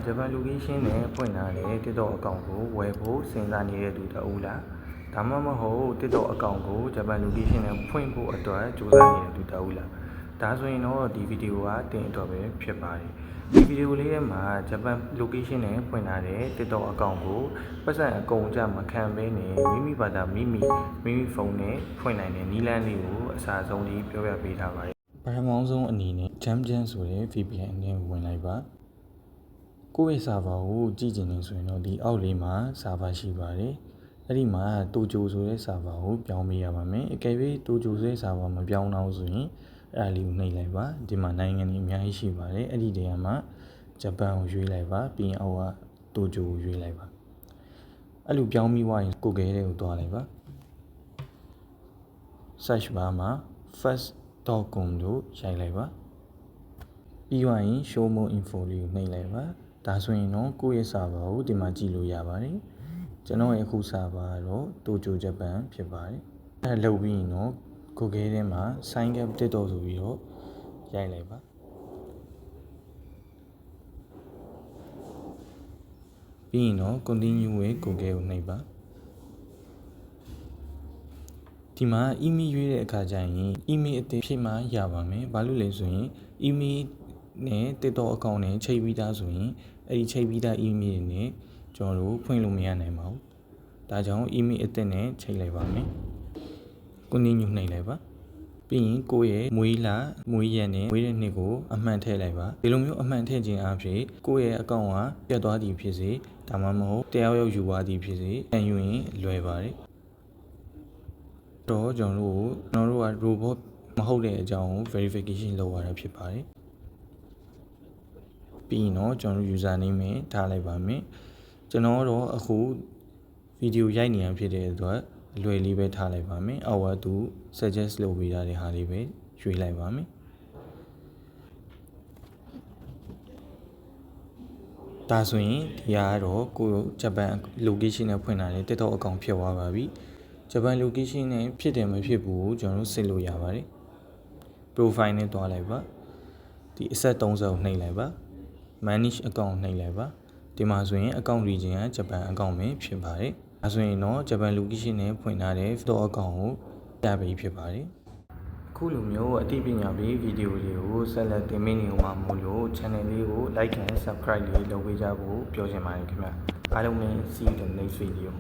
ဂျပန် location နဲ့ဖွင့်ထားတဲ့ TikTok အကောင့်ကိုဝယ်ဖို့စဉ်းစားနေတဲ့သူတဦးလားဒါမှမဟုတ် TikTok အကောင့်ကိုဂျပန် location နဲ့ဖွင့်ဖို့အတွက်ကြိုးစားနေတဲ့သူတဦးလားဒါဆိုရင်တော့ဒီဗီဒီယိုကတင်အတွက်ပဲဖြစ်ပါတယ်ဒီဗီဒီယိုလေးထဲမှာဂျပန် location နဲ့ဖွင့်ထားတဲ့ TikTok အကောင့်ကိုပတ်စံအကုန်ကြမခံဘဲနဲ့မိမိဘာသာမိမိဖုန်းနဲ့ဖွင့်နိုင်တဲ့နည်းလမ်းလေးကိုအစားဆုံးလေးပြောပြပေးထားပါတယ်ပထမဆုံးအနေနဲ့ Jamjan ဆိုတဲ့ VPN နဲ့ဝင်လိုက်ပါကိုယ့်ရဲ့ server ကိုကြည့်ချင်နေဆိုရင်တော့ဒီအောက်လေးမှာ server ရှိပါတယ်အဲ့ဒီမှာ Tojo ဆိုတဲ့ server ကိုပြောင်းပေးရပါမယ်အကယ်၍ Tojo ဆိုတဲ့ server မပြောင်းတော့ဆိုရင်အဲ့ဒါလေးကိုနှိပ်လိုက်ပါဒီမှာနိုင်ငံတွေအများကြီးရှိပါတယ်အဲ့ဒီတည်းမှာဂျပန်ကိုရွေးလိုက်ပါပြီးရင်အောက်က Tojo ကိုရွေးလိုက်ပါအဲ့လိုပြောင်းပြီးွားရင် Google ထဲကိုသွားလိုက်ပါ search bar မှာ first.com လို့ရိုက်လိုက်ပါပြီးွားရင် show more info လေးကိုနှိပ်လိုက်ပါဒါဆိုရင်တော့ကိုယ့်ရဲ့ server ကိုဒီမှာကြည့်လို့ရပါတယ်ကျွန်တော်ရဲ့အခု server ကတော့ Tojo Japan ဖြစ်ပါတယ်အဲ့ဒါလုပ်ပြီးရင်တော့ Google ထဲမှာ sign up TikTok ဆိုပြီးတော့ရိုက်လိုက်ပါပြီးရင်တော့ continue with Google ကိုနှိပ်ပါဒီမှာ email ရွေးတဲ့အခါကျရင် email အသစ်ဖြစ်မှရပါမယ်ဘာလို့လဲဆိုရင် email နဲ့ TikTok account နဲ့ချိန်ပြီးသားဆိုရင်အဲ့ဒီချိန်ပြီးသား email နဲ့ကျွန်တော်တို့ဖွင့်လို့မရနိုင်ပါဘူးဒါကြောင့် email အသစ်နဲ့ချိန်လိုက်ပါမယ် continue နှိပ်လိုက်ပါပြီးရင်ကိုယ့်ရဲ့မွေးလမွေးရက်နဲ့မွေးတဲ့နှစ်ကိုအမှန်ထည့်လိုက်ပါဒီလိုမျိုးအမှန်ထည့်ခြင်းအပြင်ကိုယ့်ရဲ့ account ကပြတ်သွားသည်ဖြစ်စေဒါမှမဟုတ်တယောက်ယူသွားသည်ဖြစ်စေအယူရင်လွယ်ပါတယ်တော့ကျွန်တော်တို့က robot မဟုတ်တဲ့အကြောင်းကို verification လုပ်ရတာဖြစ်ပါတယ်ပြီးရင်တော့ကျွန်တော်တို့ user name နဲ့ထားလိုက်ပါမယ်ကျွန်တော်တော့အခုဗီဒီယိုရိုက်နေရဖြစ်တဲ့အတွက်အလွယ်လေးပဲထားလိုက်ပါမယ်အောက်ကသူ suggest လုပ်ပေးထားတဲ့ဟာလေးပဲရွေးလိုက်ပါမယ်ဒါဆိုရင်ဒီဟာကတော့ကိုဂျပန် location နဲ့ဖွင့်ထားတဲ့ TikTok account ဖြစ်သွားပါပြီဂျပန် location နဲ့ဖြစ်တယ်မဖြစ်ဘူးကိုကျွန်တော်တို့စစ်လို့ရပါတယ် profile နဲ့တွားလိုက်ပါဒီအဆက်30ကိုနှိပ်လိုက်ပါ manage account နှိပ်လိုက်ပါဒီမှာဆိုရင် account region ကဂျပန် account ပဲဖြစ်ပါတယ်ဒါဆိုရင်တော့ဂျပန် location နဲ့ဖွင့်ထားတဲ့ TikTok account ကိုရပြီဖြစ်ပါတယ်အခုလိုမျိုးအသိပညာပေးဗီဒီယိုတွေကိုဆက်လက်တင်ပြနေဦးမှာမို့လို့ channel လေးကို like and subscribe လေးလုပ်ပေးကြဖို့ပြောချင်ပါတယ်ခင်ဗျအားလုံးလည်း see you in the next video